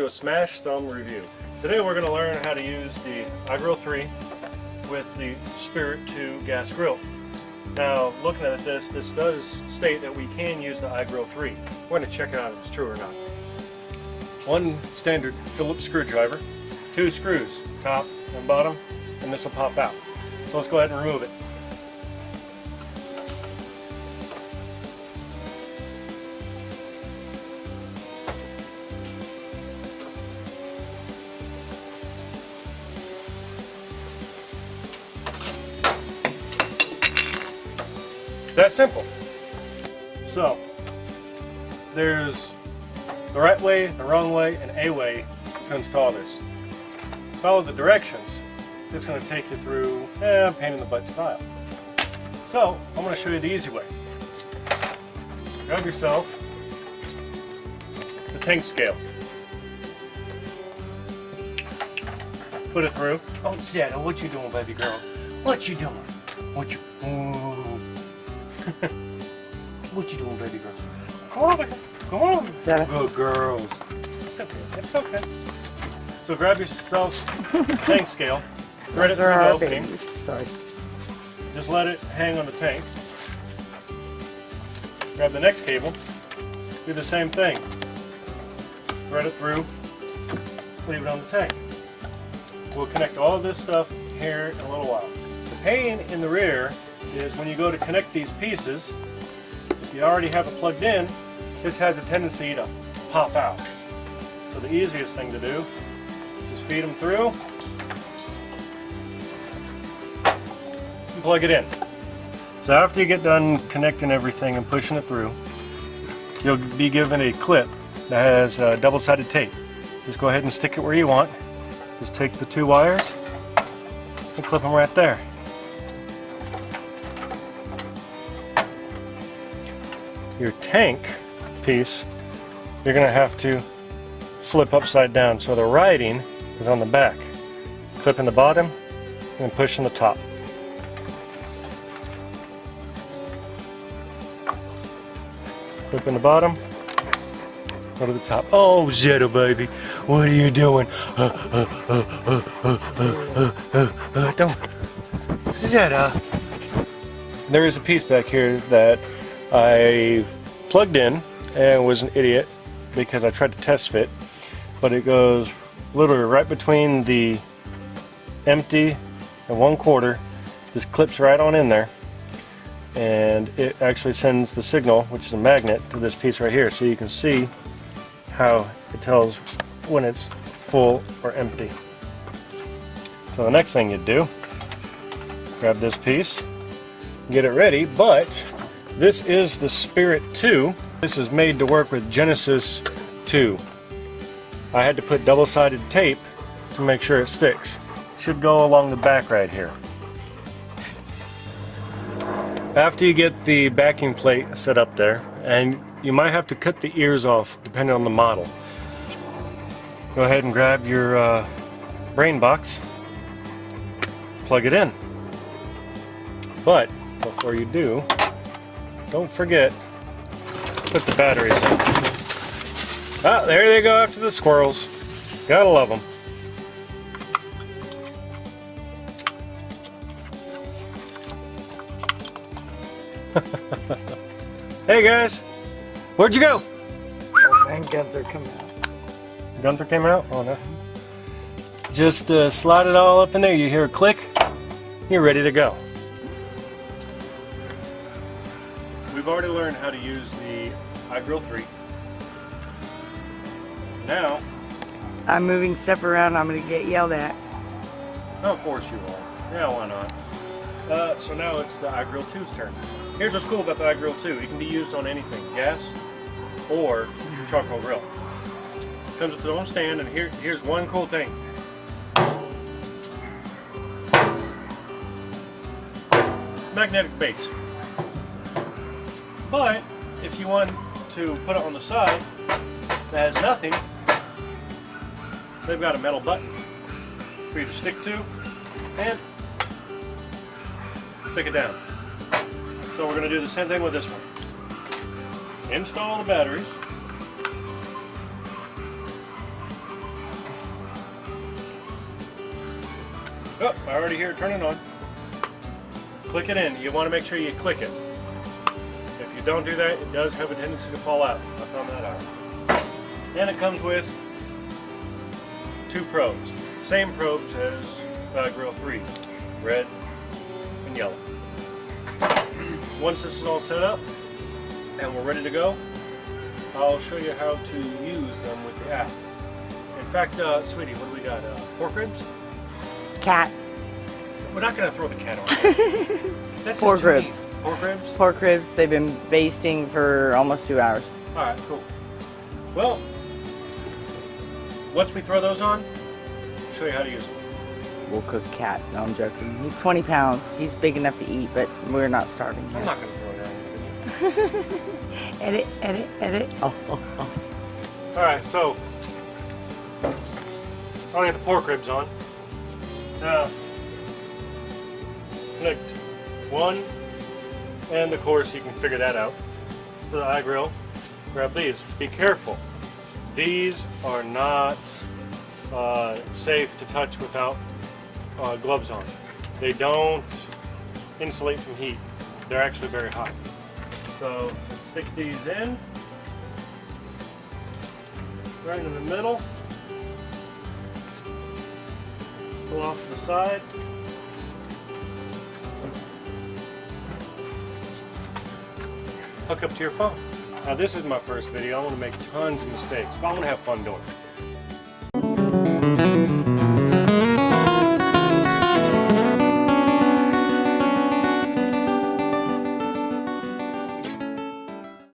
to a Smash Thumb review. Today we're going to learn how to use the iGrill2 with the Spirit 2 gas grill. Now, looking at this does state that we can use the iGrill2. We're going to check out if it's true or not. One standard Phillips screwdriver, 2 screws, top and bottom, and this will pop out. So let's go ahead and remove it. That simple. So there's the right way, the wrong way, and a way to install this. Follow the directions. It's going to take you through pain in the butt style. So I'm going to show you the easy way. Grab yourself the tank scale. Put it through. Oh, Zeta, what you doing, baby girl? What you doing? What you? What you doing, baby girl? Come on, come on. Zeta. Good girls. It's okay. It's okay. So grab yourself tank scale, thread it through the opening. Sorry. Just let it hang on the tank. Grab the next cable. Do the same thing. Thread it through. Leave it on the tank. We'll connect all of this stuff here in a little while. The pain in the rear is when you go to connect these pieces, if you already have it plugged in, this has a tendency to pop out. So the easiest thing to do is just feed them through and plug it in. So after you get done connecting everything and pushing it through, you'll be given a clip that has double-sided tape. Just go ahead and stick it where you want. Just take the 2 wires and clip them right there. Your tank piece, you're going to have to flip upside down so the writing is on the back. Clip in the bottom and push in the top. Clip in the bottom, go to the top. Oh, Zeta baby, what are you doing? Don't. Zeta. There is a piece back here that I plugged in and was an idiot because I tried to test fit, but it goes literally right between the empty and 1/4. This clips right on in there, and it actually sends the signal, which is a magnet, to this piece right here, so you can see how it tells when it's full or empty. So the next thing you do, grab this piece, get it ready, but this is the Spirit 2. This is made to work with Genesis 2. I had to put double-sided tape to make sure it sticks. Should go along the back right here. After you get the backing plate set up there, and you might have to cut the ears off depending on the model. Go ahead and grab your brain box, plug it in. But before you do, don't forget, put the batteries in. Ah, there they go after the squirrels. Gotta love them. Hey guys, where'd you go? Oh man, Gunther come out. Gunther came out? Oh no. Just slide it all up in there. You hear a click, you're ready to go. We've already learned how to use the iGrill2. Now, I'm moving stuff around. I'm going to get yelled at. of course you are. Yeah, why not? So now it's the iGrill2's turn. Here's what's cool about the iGrill2. It can be used on anything, gas or charcoal grill. It comes with its own stand, and here's one cool thing. Magnetic base. But if you want to put it on the side that has nothing, they've got a metal button for you to stick to and stick it down. So we're going to do the same thing with this one. Install the batteries. Oh, I already hear it turning on. Click it in. You want to make sure you click it. If you don't do that, it does have a tendency to fall out. I found that out. And it comes with 2 probes. Same probes as iGrill2, red and yellow. Once this is all set up and we're ready to go, I'll show you how to use them with the app. In fact, sweetie, what do we got? Pork ribs? Cat. We're not going to throw the cat on. That's Pork ribs. Pork ribs? Pork ribs. They've been basting for almost 2 hours. All right, cool. Well, once we throw those on, I'll show you how to use them. We'll cook cat. No, I'm joking. He's 20 pounds. He's big enough to eat, but we're not starving I'm him. not going to throw it down. Edit, edit, edit. Oh. All right, so I'll get the pork ribs on. Now, connect 1, and of course you can figure that out. For the iGrill, grab these. Be careful. These are not safe to touch without gloves on. They don't insulate from heat. They're actually very hot. So stick these in right in the middle. Pull off to the side. Hook up to your phone. Now this is my first video. I want to make tons of mistakes, but I want to have fun doing it.